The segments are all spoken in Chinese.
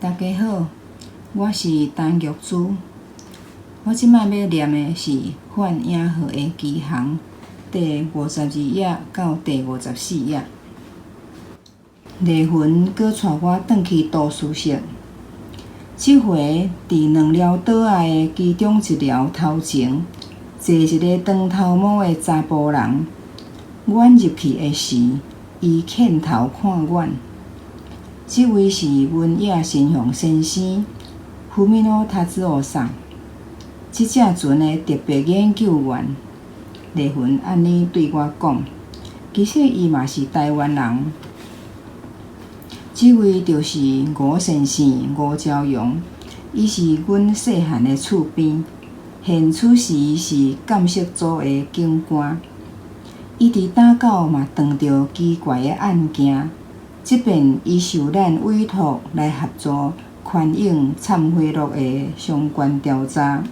大家好，我是陈玉珠。我即摆要念的是范衍和的奇行第52页到第54页。丽云搁带我转去都市色。即回伫2寮岛仔的其中1寮头前，坐一个长头毛的查甫人。阮入去的时，伊牵头看阮。即位是文野新雄先生，富米诺塔兹奥桑。即只船的特别研究员。丽云安尼对我讲，其实伊嘛是台湾人。即位就是吴先生吴朝阳，伊是阮细汉的厝边，现此时是监视组的警官。伊伫打狗嘛撞到奇怪的案件。即遍伊受咱委托来合作宽永忏悔录的相关调查。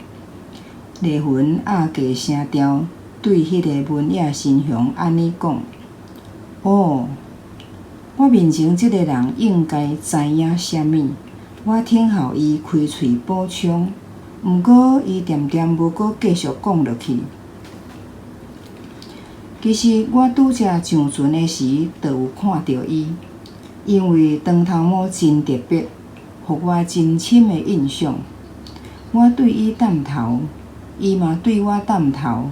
丽云压低声调对迄个文野新雄安尼讲：“哦，我面前即个人应该知影啥物。”我听候伊开喙补充，毋过伊恬恬无搁继续讲落去。其实我拄则上船的时，就有看到伊。因为长头毛真特别，互我真深的印象。我对伊点头，伊嘛对我点头。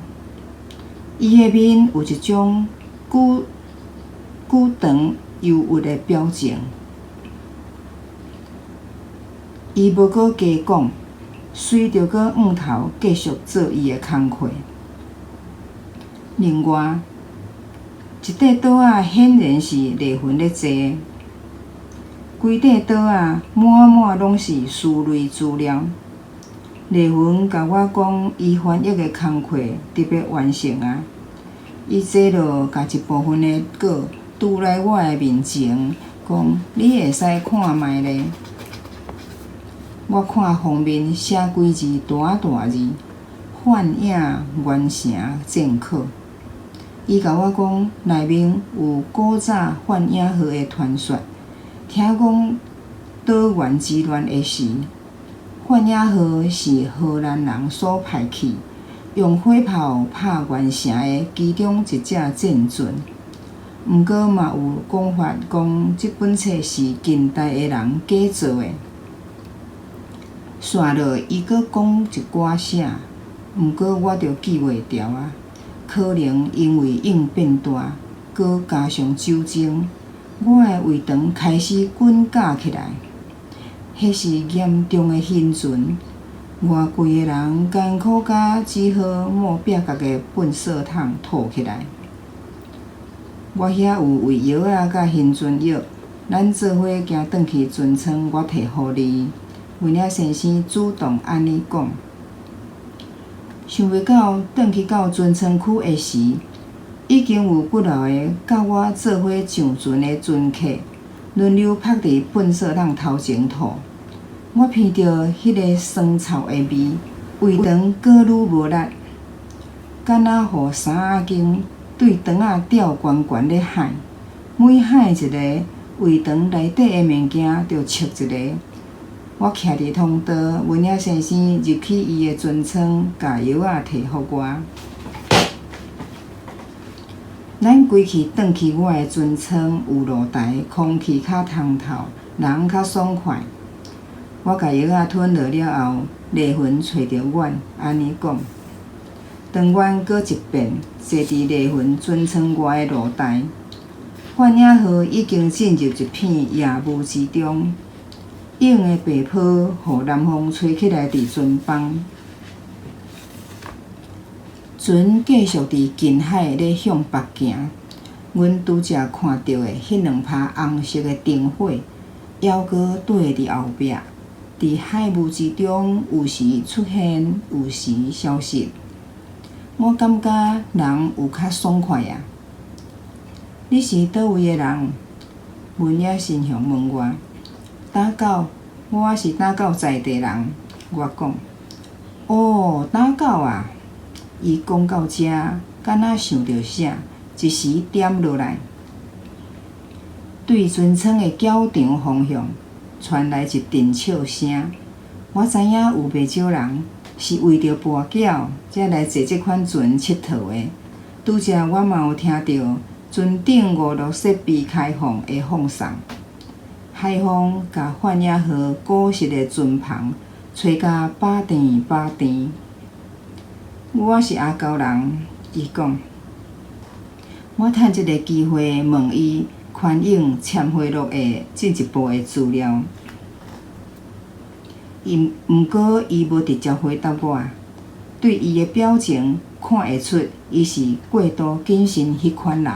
伊的面有一种久长忧郁的表情。伊无搁加讲，随着搁仰头继续做伊的工课。另外，一块岛仔显然是丽云咧坐。规块岛仔满拢是书类资料。丽云甲我讲，伊翻译的工课特别完成啊！伊坐落甲一部分的稿拄来我的面前，讲你会使看卖咧。我看封面写几字大字，范衍完成正课。伊甲我讲，内面有古早范衍和的传说。听讲岛原之乱的时，范衍和是荷兰人所派去，用火炮拍原城的其中一只战船。毋过嘛有讲法讲，即本册是近代的人假造的。续落伊阁讲一寡啥，毋过我着记袂牢啊。可能因为应变大，阁加上酒精。我的胃肠开始滚架起来，迄是严重的晕船。外柜的人艰苦甲只好抹壁角的粪扫桶吐起来。我遐有胃药仔甲晕船药，咱做伙行转去船舱，我摕互你。文野先生主动安尼讲。想袂到转去到船舱区的时，已经有几老个甲我做伙上船的船客，轮流趴伫粪扫桶头前吐。我闻到迄个酸臭的味，胃肠搁愈无力，敢若互三仔经对肠仔吊悬悬咧海，每海一个，胃肠内底的物件就切一个。我徛伫通道，文野先生入去伊的船舱，甲药仔摕互我。咱归去转去我的船舱，有露台，空气较通透，人较爽快。我甲药仔吞落了后，丽云找着阮，安尼讲。当阮过一遍，坐伫丽云船舱外的露台，范衍和已经进入一片夜雾之中，影的白波，互南风吹起来伫船帮。船继续伫近海咧向北行，阮拄则看到的迄2拍红色的灯火，犹阁缀伫后壁，伫海雾之中，有时出现，有时消失。我感觉人有较爽快啊！你是倒位的人？文野新雄问我。打狗，我是打狗在地人。我讲。哦，打狗啊！伊讲到遮，敢若想到啥，一时点落来，对船舱的较场方向，传来一阵笑声。我知影有袂少人是为着跋筊才来坐即款船佚佗的。拄则我嘛有听到船顶五路设备开放的放送，海风甲泛影号古实的船篷吹甲把甜把甜。我是阿高人，伊讲，我趁即个机会问伊款影签回录的进一步的资料。毋过伊无直接回答我，对伊的表情看会出伊是过度谨慎迄款人。